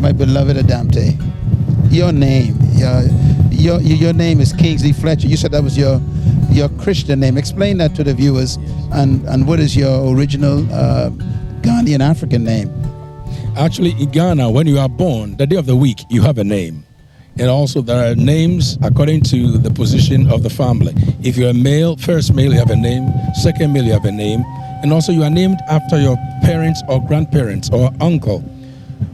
my beloved Adamtey. Your name, your name is Kingsley Fletcher. You said that was your Christian name. Explain that to the viewers, and what is your original Ghanaian African name? Actually, in Ghana, when you are born, the day of the week, you have a name. And also there are names according to the position of the family. If you're a male, first male, you have a name. Second male, you have a name. And also you are named after your parents or grandparents or uncle.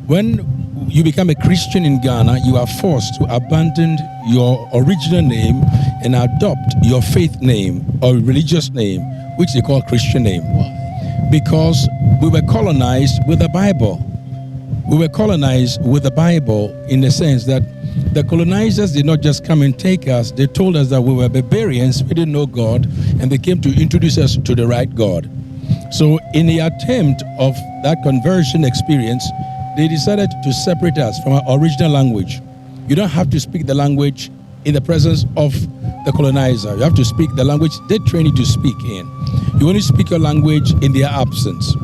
When you become a Christian in Ghana, you are forced to abandon your original name and adopt your faith name or religious name, which they call Christian name. Why? Because we were colonized with the Bible. We were colonized with the Bible in the sense that the colonizers did not just come and take us. They told us that we were barbarians, we didn't know God, and they came to introduce us to the right God. So in the attempt of that conversion experience, they decided to separate us from our original language. You don't have to speak the language in the presence of the colonizer. You have to speak the language they train you to speak in. You only speak your language in their absence.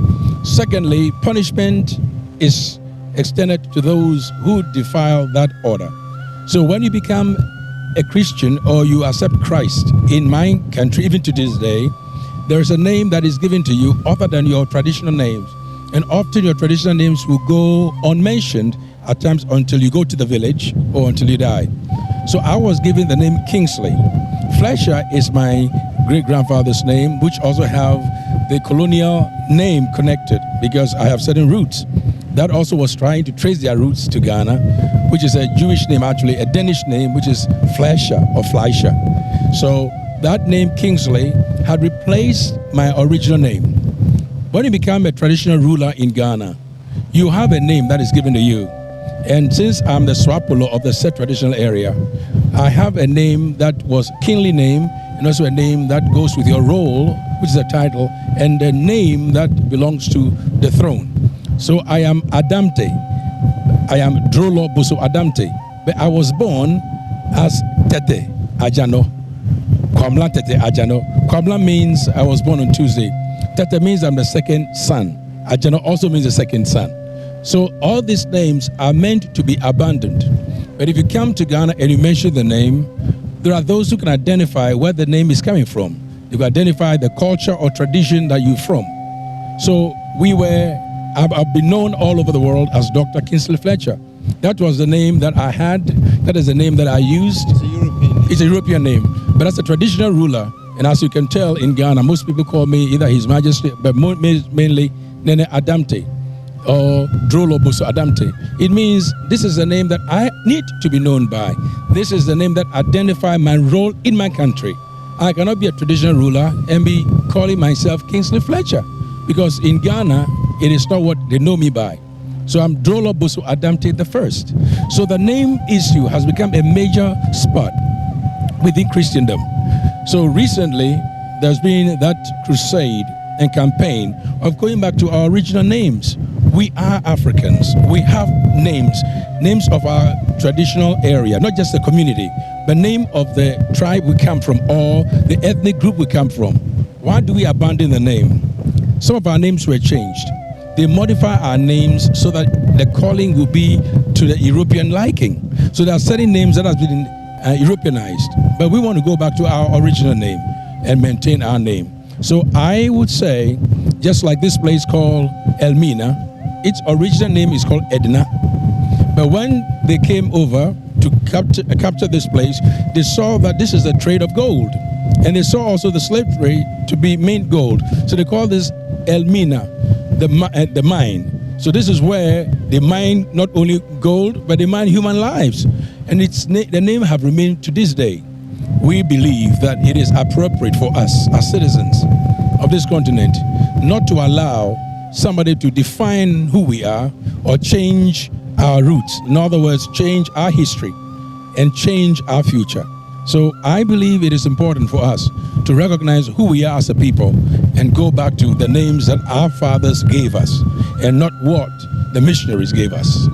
Secondly, punishment is extended to those who defile that order. So when you become a Christian or you accept Christ in my country, even to this day, there is a name that is given to you other than your traditional names. And often your traditional names will go unmentioned at times until you go to the village or until you die. So I was given the name Kingsley. Fletcher is my great-grandfather's name, which also have the colonial name connected because I have certain roots. That also was trying to trace their roots to Ghana, which is a Jewish name, actually, a Danish name, which is Fletcher or Fleischer. So that name, Kingsley, had replaced my original name. When you become a traditional ruler in Ghana, you have a name that is given to you. And since I'm the Swapulo of the said traditional area, I have a name that was kingly name, and also a name that goes with your role, which is a title, and a name that belongs to the throne. So I am Adamtey. I am Drolor Bosso Adamtey. But I was born as Tete Ajano. Kwamla Tete Ajano. Kwamla means I was born on Tuesday. Tete means I'm the second son. Ajano also means the second son. So all these names are meant to be abandoned. But if you come to Ghana and you mention the name, there are those who can identify where the name is coming from. You can identify the culture or tradition that you're from. So I've been known all over the world as Dr. Kingsley Fletcher. That was the name that I had. That is the name that I used. It's a European name. It's a European name. But as a traditional ruler, and as you can tell in Ghana, most people call me either His Majesty, but mainly Nene Adamtey or Drolor Bosso Adamtey. It means this is the name that I need to be known by. This is the name that identifies my role in my country. I cannot be a traditional ruler and be calling myself Kingsley Fletcher, because in Ghana, it is not what they know me by. So I'm Drolor Bosso Adamtey the first. So the name issue has become a major spot within Christendom. So recently, there's been that crusade and campaign of going back to our original names. We are Africans. We have names of our traditional area, not just the community, but name of the tribe we come from or the ethnic group we come from. Why do we abandon the name? Some of our names were changed. They modify our names so that the calling will be to the European liking. So there are certain names that have been Europeanized, but we want to go back to our original name and maintain our name. So I would say, just like this place called Elmina, its original name is called Edna. But when they came over to capture this place, they saw that this is a trade of gold. And they saw also the slave trade to be mint gold. So they call this Elmina, the mine. So this is where they mine not only gold, but they mine human lives. And the name have remained to this day. We believe that it is appropriate for us as citizens of this continent not to allow somebody to define who we are or change our roots. In other words, change our history and change our future. So I believe it is important for us to recognize who we are as a people and go back to the names that our fathers gave us and not what the missionaries gave us.